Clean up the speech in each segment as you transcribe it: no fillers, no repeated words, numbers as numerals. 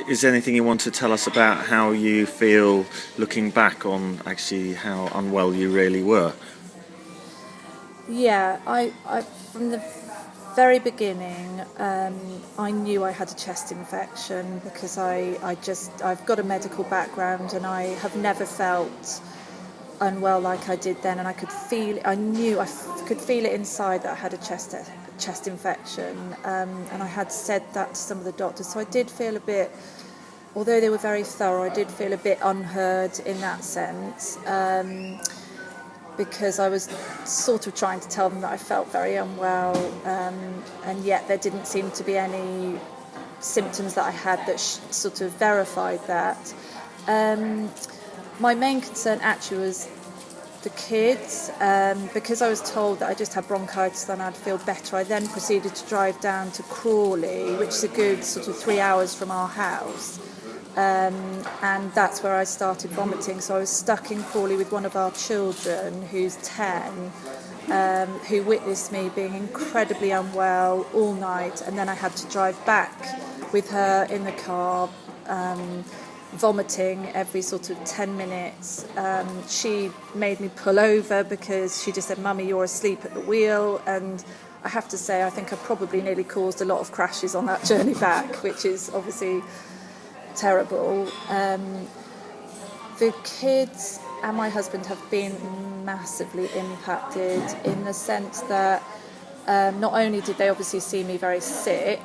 is there anything you want to tell us about how you feel looking back on actually how unwell you really were? Yeah, I from the very beginning, I knew I had a chest infection because I've got a medical background and I have never felt unwell like I did then, and I could feel could feel it inside that I had a chest infection, and I had said that to some of the doctors, so I did feel a bit, although they were very thorough, I did feel a bit unheard in that sense, because I was sort of trying to tell them that I felt very unwell, and yet there didn't seem to be any symptoms that I had that sort of verified that. My main concern actually was the kids, because I was told that I just had bronchitis and I'd feel better. I then proceeded to drive down to Crawley, which is a good sort of 3 hours from our house, and that's where I started vomiting. So I was stuck in Crawley with one of our children, who's 10, who witnessed me being incredibly unwell all night, and then I had to drive back with her in the car, vomiting every sort of 10 minutes. She made me pull over because she just said, "Mummy, you're asleep at the wheel," and I have to say I think I probably nearly caused a lot of crashes on that journey back, which is obviously terrible. The kids and my husband have been massively impacted in the sense that not only did they obviously see me very sick,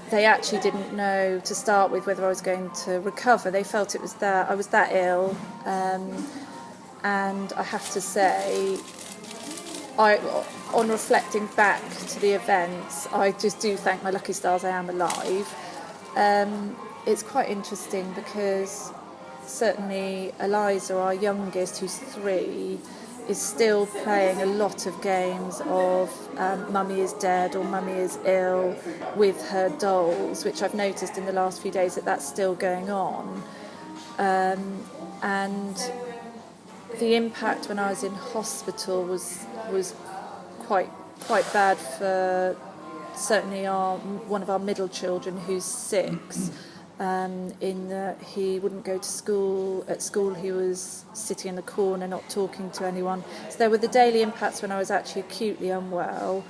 they actually didn't know to start with whether I was going to recover. They felt it was that I was that ill, and I have to say, on reflecting back to the events, I just do thank my lucky stars I am alive. It's quite interesting because certainly Eliza, our youngest, who's 3, is still playing a lot of games of Mummy is dead or Mummy is ill with her dolls, which I've noticed in the last few days that that's still going on. And the impact when I was in hospital was quite bad for certainly one of our middle children, who's 6. In that he wouldn't go to school. At school he was sitting in the corner not talking to anyone. So there were the daily impacts when I was actually acutely unwell,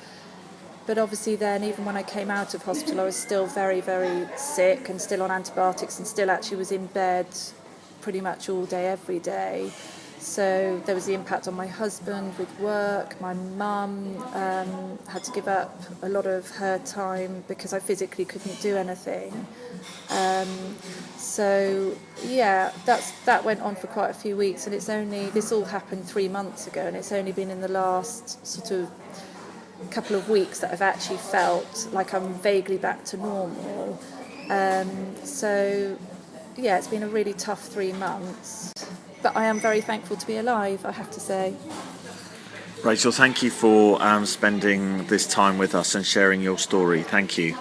but obviously then even when I came out of hospital I was still very, very sick and still on antibiotics and still actually was in bed pretty much all day every day. So there was the impact on my husband with work. My mum had to give up a lot of her time because I physically couldn't do anything. So yeah, that went on for quite a few weeks, and this all happened 3 months ago, and it's only been in the last sort of couple of weeks that I've actually felt like I'm vaguely back to normal. So yeah, it's been a really tough 3 months. But I am very thankful to be alive, I have to say. Rachel, thank you for spending this time with us and sharing your story. Thank you.